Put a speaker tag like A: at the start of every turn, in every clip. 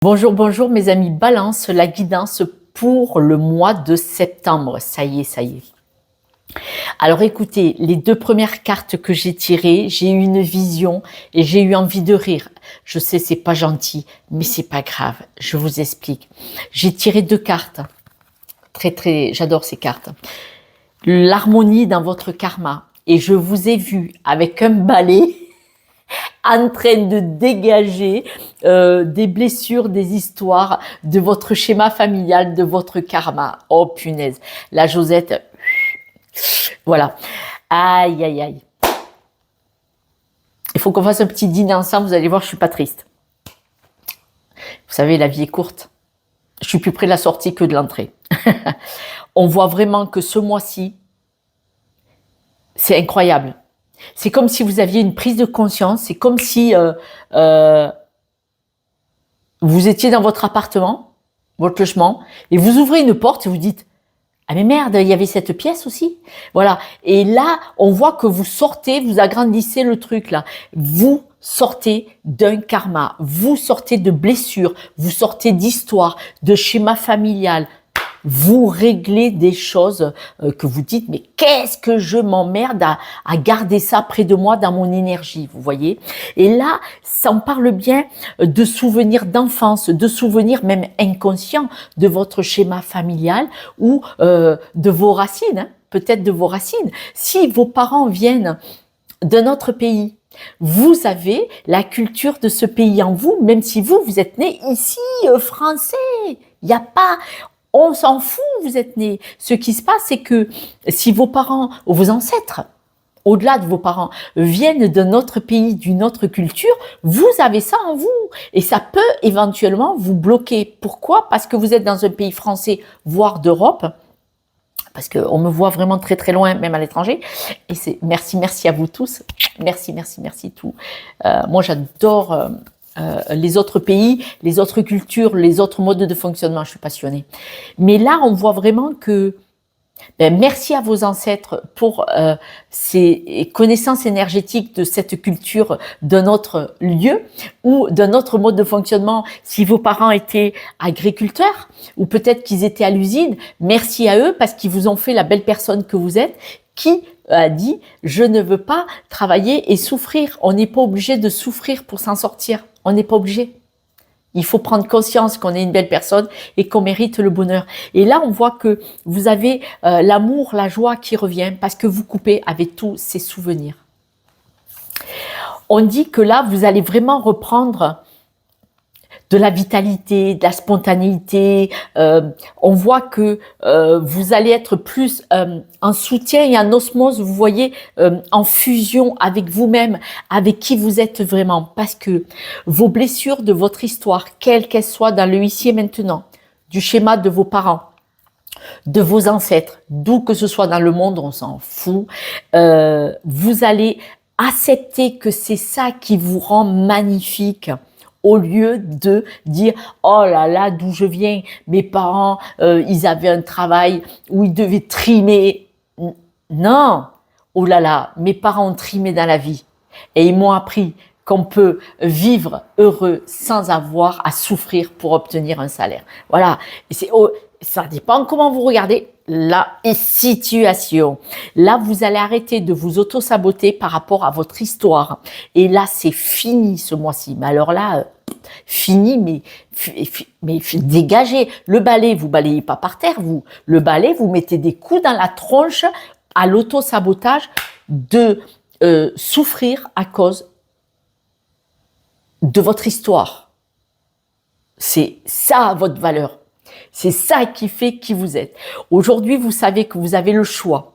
A: Bonjour, bonjour mes amis Balance, la guidance pour le mois de septembre. Ça y est, ça y est. Alors écoutez, les deux premières cartes que j'ai tirées, j'ai eu une vision et j'ai eu envie de rire. Je sais, c'est pas gentil, mais c'est pas grave. Je vous explique. J'ai tiré deux cartes. J'adore ces cartes. L'harmonie dans votre karma. Et je vous ai vu avec un balai en train de dégager des blessures, des histoires de votre schéma familial, de votre karma. Oh punaise, la Josette, voilà. Aïe, aïe, aïe. Il faut qu'on fasse un petit dîner ensemble, vous allez voir, je suis pas triste. Vous savez, la vie est courte. Je suis plus près de la sortie que de l'entrée. On voit vraiment que ce mois-ci, c'est incroyable. C'est comme si vous aviez une prise de conscience, c'est comme si vous étiez dans votre appartement, votre logement, et vous ouvrez une porte et vous dites « Ah mais merde, il y avait cette pièce aussi !» Voilà. Et là, on voit que vous sortez, vous agrandissez le truc là. Vous sortez d'un karma, vous sortez de blessures, vous sortez d'histoires, de schéma familial. Vous réglez des choses que vous dites, mais qu'est-ce que je m'emmerde à garder ça près de moi dans mon énergie, vous voyez. Et là, ça en parle bien de souvenirs d'enfance, de souvenirs même inconscients de votre schéma familial ou de vos racines, hein, peut-être de vos racines. Si vos parents viennent d'un autre pays, vous avez la culture de ce pays en vous, même si vous êtes né ici, français. Il n'y a pas... On s'en fout, vous êtes né. Ce qui se passe, c'est que si vos parents ou vos ancêtres, au-delà de vos parents, viennent d'un autre pays, d'une autre culture, vous avez ça en vous. Et ça peut éventuellement vous bloquer. Pourquoi? Parce que vous êtes dans un pays français, voire d'Europe. Parce qu'on me voit vraiment très très loin, même à l'étranger. Et c'est merci à vous tous. Merci tout. Moi, j'adore... les autres pays, les autres cultures, les autres modes de fonctionnement, je suis passionnée. Mais là, on voit vraiment que merci à vos ancêtres pour ces connaissances énergétiques de cette culture d'un autre lieu ou d'un autre mode de fonctionnement. Si vos parents étaient agriculteurs ou peut-être qu'ils étaient à l'usine, merci à eux parce qu'ils vous ont fait la belle personne que vous êtes, qui a dit « je ne veux pas travailler et souffrir ». On n'est pas obligé de souffrir pour s'en sortir. On n'est pas obligé. Il faut prendre conscience qu'on est une belle personne et qu'on mérite le bonheur. Et là, on voit que vous avez l'amour, la joie qui revient parce que vous coupez avec tous ces souvenirs. On dit que là, vous allez vraiment reprendre de la vitalité, de la spontanéité. On voit que vous allez être plus en soutien et en osmose, vous voyez, en fusion avec vous-même, avec qui vous êtes vraiment. Parce que vos blessures de votre histoire, quelles qu'elles soient dans le ici et maintenant, du schéma de vos parents, de vos ancêtres, d'où que ce soit dans le monde, on s'en fout, vous allez accepter que c'est ça qui vous rend magnifique. Au lieu de dire « Oh là là, d'où je viens, mes parents, ils avaient un travail où ils devaient trimer. » Non, oh là là, mes parents ont trimé dans la vie et ils m'ont appris qu'on peut vivre heureux sans avoir à souffrir pour obtenir un salaire. Voilà, ça dépend comment vous regardez la situation. Là, vous allez arrêter de vous auto-saboter par rapport à votre histoire. Et là, c'est fini ce mois-ci. Mais alors là, fini, mais dégagez. Le balai, vous balayez pas par terre, vous. Le balai, vous mettez des coups dans la tronche à l'auto-sabotage de souffrir à cause de votre histoire. C'est ça votre valeur. C'est ça qui fait qui vous êtes. Aujourd'hui, vous savez que vous avez le choix.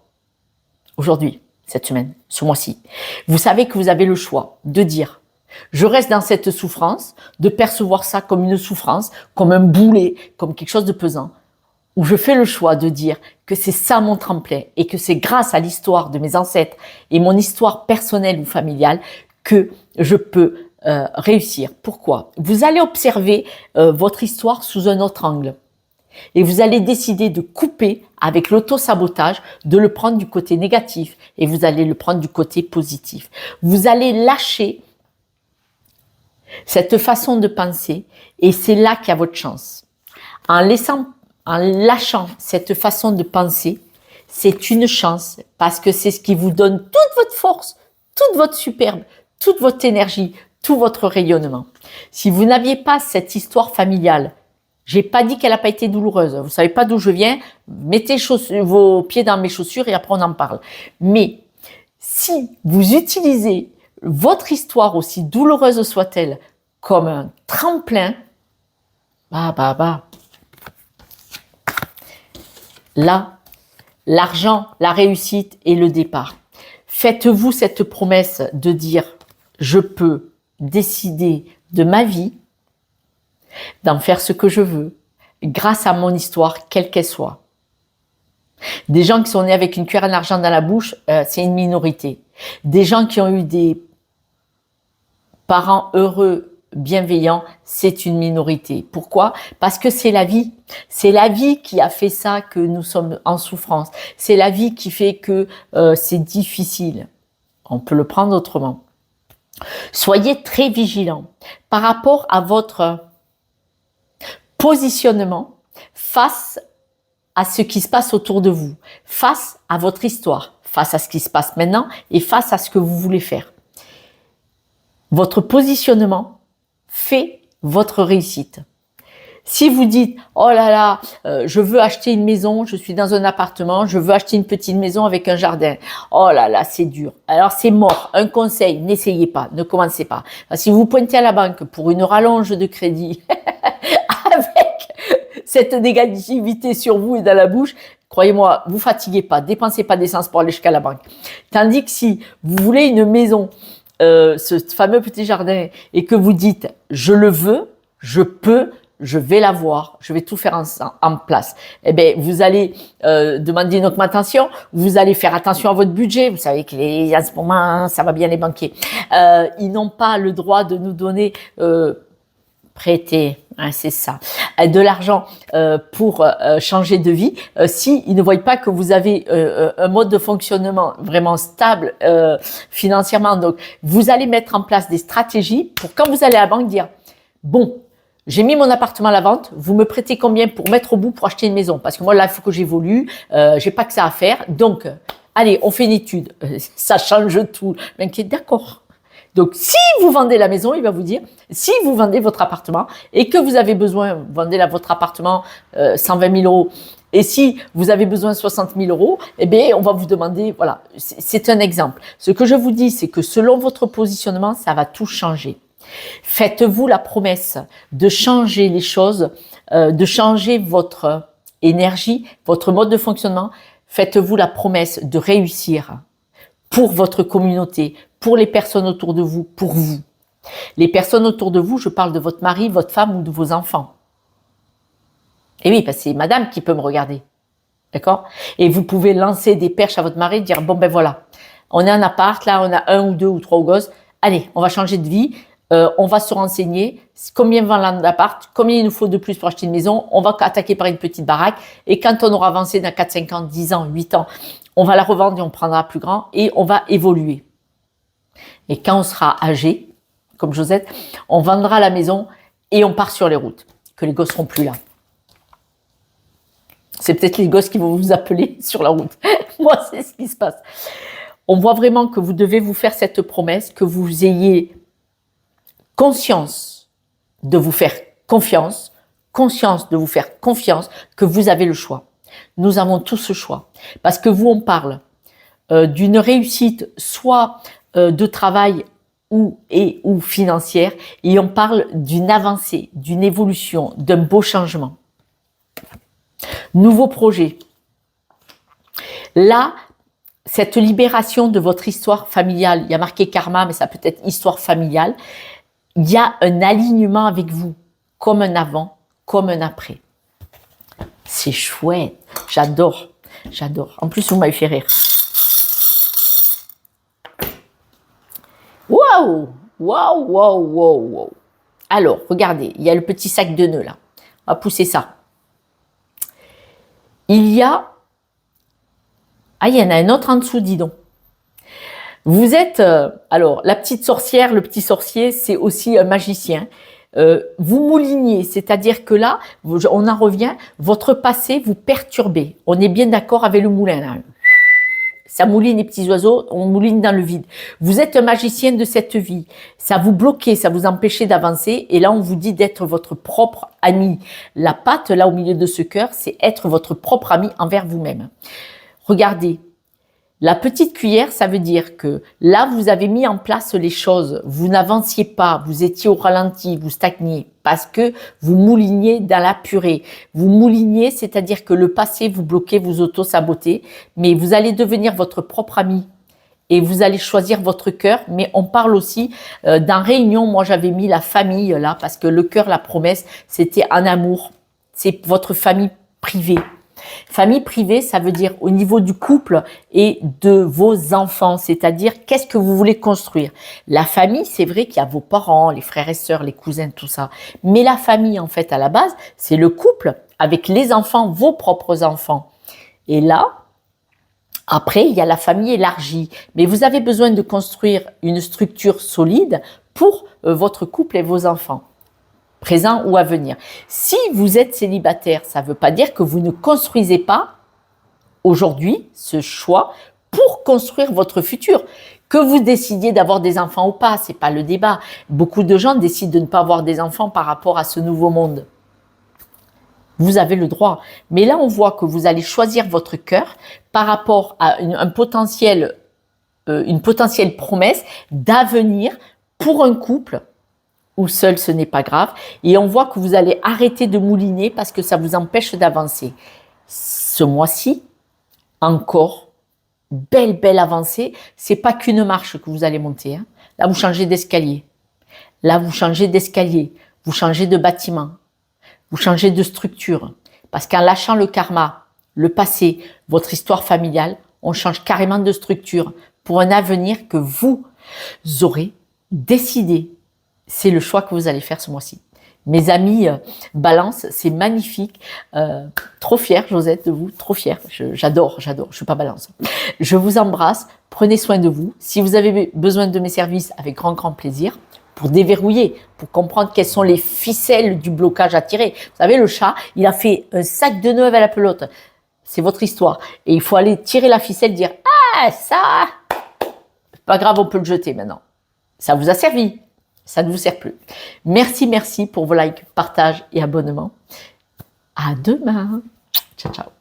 A: Aujourd'hui, cette semaine, ce mois-ci, vous savez que vous avez le choix de dire « Je reste dans cette souffrance », de percevoir ça comme une souffrance, comme un boulet, comme quelque chose de pesant. Ou je fais le choix de dire que c'est ça mon tremplin et que c'est grâce à l'histoire de mes ancêtres et mon histoire personnelle ou familiale que je peux réussir. Pourquoi? Vous allez observer votre histoire sous un autre angle. Et vous allez décider de couper avec l'auto-sabotage, de le prendre du côté négatif et vous allez le prendre du côté positif. Vous allez lâcher cette façon de penser, et c'est là qu'il y a votre chance. En lâchant cette façon de penser, c'est une chance parce que c'est ce qui vous donne toute votre force, toute votre superbe, toute votre énergie, tout votre rayonnement. Si vous n'aviez pas cette histoire familiale, j'ai pas dit qu'elle n'a pas été douloureuse. Vous savez pas d'où je viens. Mettez vos pieds dans mes chaussures et après on en parle. Mais si vous utilisez votre histoire, aussi douloureuse soit-elle, comme un tremplin, là, l'argent, la réussite et le départ. Faites-vous cette promesse de dire « Je peux décider de ma vie, d'en faire ce que je veux, grâce à mon histoire, quelle qu'elle soit. » Des gens qui sont nés avec une cuillère d'argent dans la bouche, c'est une minorité. Des gens qui ont eu des parents heureux, bienveillants, c'est une minorité. Pourquoi? Parce que c'est la vie. C'est la vie qui a fait ça, que nous sommes en souffrance. C'est la vie qui fait que c'est difficile. On peut le prendre autrement. Soyez très vigilants par rapport à votre positionnement face à ce qui se passe autour de vous, face à votre histoire, face à ce qui se passe maintenant et face à ce que vous voulez faire. Votre positionnement fait votre réussite. Si vous dites « Oh là là, je veux acheter une maison, je suis dans un appartement, je veux acheter une petite maison avec un jardin. Oh là là, c'est dur. » Alors c'est mort. Un conseil, n'essayez pas, ne commencez pas. Si vous pointez à la banque pour une rallonge de crédit avec cette négativité sur vous et dans la bouche, croyez-moi, vous fatiguez pas, dépensez pas d'essence pour aller jusqu'à la banque. Tandis que si vous voulez une maison, ce fameux petit jardin, et que vous dites « Je le veux, je peux, je vais l'avoir, je vais tout faire en place. » Eh bien, vous allez demander une augmentation, vous allez faire attention à votre budget. Vous savez que en ce moment, ça va bien les banquiers. Ils n'ont pas le droit de nous donner prêter, hein, c'est ça, de l'argent pour changer de vie, si ils ne voient pas que vous avez un mode de fonctionnement vraiment stable financièrement. Donc, vous allez mettre en place des stratégies pour quand vous allez à la banque dire « Bon, j'ai mis mon appartement à la vente, vous me prêtez combien pour mettre au bout pour acheter une maison? Parce que moi, là, il faut que j'évolue, j'ai pas que ça à faire. Donc, allez, on fait une étude. Ça change tout. » Mais qui est d'accord. Donc, si vous vendez la maison, il va vous dire, si vous vendez votre appartement et que vous avez besoin, vous vendez votre appartement 120 000 euros, et si vous avez besoin de 60 000 euros, eh bien, on va vous demander, voilà, c'est un exemple. Ce que je vous dis, c'est que selon votre positionnement, ça va tout changer. Faites-vous la promesse de changer les choses, de changer votre énergie, votre mode de fonctionnement. Faites-vous la promesse de réussir pour votre communauté, pour les personnes autour de vous, pour vous. Les personnes autour de vous, je parle de votre mari, votre femme ou de vos enfants. Et oui, parce que c'est madame qui peut me regarder. D'accord? Et vous pouvez lancer des perches à votre mari et dire, bon ben voilà, on est en appart, là on a 1 ou 2 ou 3 gosses, allez, on va changer de vie, on va se renseigner, combien vend l'appart, combien il nous faut de plus pour acheter une maison, on va attaquer par une petite baraque, et quand on aura avancé dans 4, 5 ans, 10 ans, 8 ans, on va la revendre et on prendra plus grand et on va évoluer. Et quand on sera âgé, comme Josette, on vendra la maison et on part sur les routes, que les gosses seront plus là. C'est peut-être les gosses qui vont vous appeler sur la route. Moi, c'est ce qui se passe. On voit vraiment que vous devez vous faire cette promesse, que vous ayez conscience de vous faire confiance, conscience de vous faire confiance, que vous avez le choix. Nous avons tous ce choix. Parce que vous, on parle d'une réussite, soit de travail ou financière, et on parle d'une avancée, d'une évolution, d'un beau changement. Nouveau projet. Là, cette libération de votre histoire familiale, il y a marqué karma, mais ça peut être histoire familiale, il y a un alignement avec vous, comme un avant, comme un après. C'est chouette, j'adore, j'adore. En plus, vous m'avez fait rire. Waouh, waouh, waouh, waouh, waouh. Alors, regardez, il y a le petit sac de nœuds là. On va pousser ça. Il y a... Ah, il y en a un autre en dessous, dis donc. Vous êtes, alors, la petite sorcière, le petit sorcier, c'est aussi un magicien. Vous mouliniez, c'est-à-dire que là, on en revient, votre passé vous perturbez. On est bien d'accord avec le moulin, là. Ça mouline les petits oiseaux, on mouline dans le vide. Vous êtes un magicien de cette vie. Ça vous bloquait, ça vous empêchait d'avancer. Et là, on vous dit d'être votre propre ami. La patte, là, au milieu de ce cœur, c'est être votre propre ami envers vous-même. Regardez. La petite cuillère, ça veut dire que là, vous avez mis en place les choses. Vous n'avanciez pas, vous étiez au ralenti, vous stagniez parce que vous mouliniez dans la purée. Vous mouliniez, c'est-à-dire que le passé vous bloquait, vous auto-sabotez, mais vous allez devenir votre propre ami. Et vous allez choisir votre cœur, mais on parle aussi dans Réunion, moi j'avais mis la famille là, parce que le cœur, la promesse, c'était un amour. C'est votre famille privée. Famille privée, ça veut dire au niveau du couple et de vos enfants, c'est-à-dire qu'est-ce que vous voulez construire. La famille, c'est vrai qu'il y a vos parents, les frères et sœurs, les cousins, tout ça. Mais la famille, en fait, à la base, c'est le couple avec les enfants, vos propres enfants. Et là, après, il y a la famille élargie. Mais vous avez besoin de construire une structure solide pour votre couple et vos enfants, présent ou à venir. Si vous êtes célibataire, ça ne veut pas dire que vous ne construisez pas aujourd'hui ce choix pour construire votre futur. Que vous décidiez d'avoir des enfants ou pas, c'est pas le débat. Beaucoup de gens décident de ne pas avoir des enfants par rapport à ce nouveau monde. Vous avez le droit. Mais là, on voit que vous allez choisir votre cœur par rapport à une potentielle promesse d'avenir pour un couple ou seul, ce n'est pas grave. Et on voit que vous allez arrêter de mouliner parce que ça vous empêche d'avancer. Ce mois-ci, encore, belle avancée. C'est pas qu'une marche que vous allez monter. Hein. Là, vous changez d'escalier. Là, vous changez d'escalier. Vous changez de bâtiment. Vous changez de structure. Parce qu'en lâchant le karma, le passé, votre histoire familiale, on change carrément de structure pour un avenir que vous aurez décidé. C'est le choix que vous allez faire ce mois-ci. Mes amis Balance, c'est magnifique. Trop fière, Josette, de vous. Trop fière. J'adore. Je suis pas Balance. Je vous embrasse. Prenez soin de vous. Si vous avez besoin de mes services, avec grand plaisir, pour déverrouiller, pour comprendre quelles sont les ficelles du blocage à tirer. Vous savez, le chat, il a fait un sac de nœuds avec la pelote. C'est votre histoire. Et il faut aller tirer la ficelle, dire « Ah, ça, pas grave, on peut le jeter maintenant. Ça vous a servi. Ça ne vous sert plus. » Merci pour vos likes, partages et abonnements. À demain. Ciao.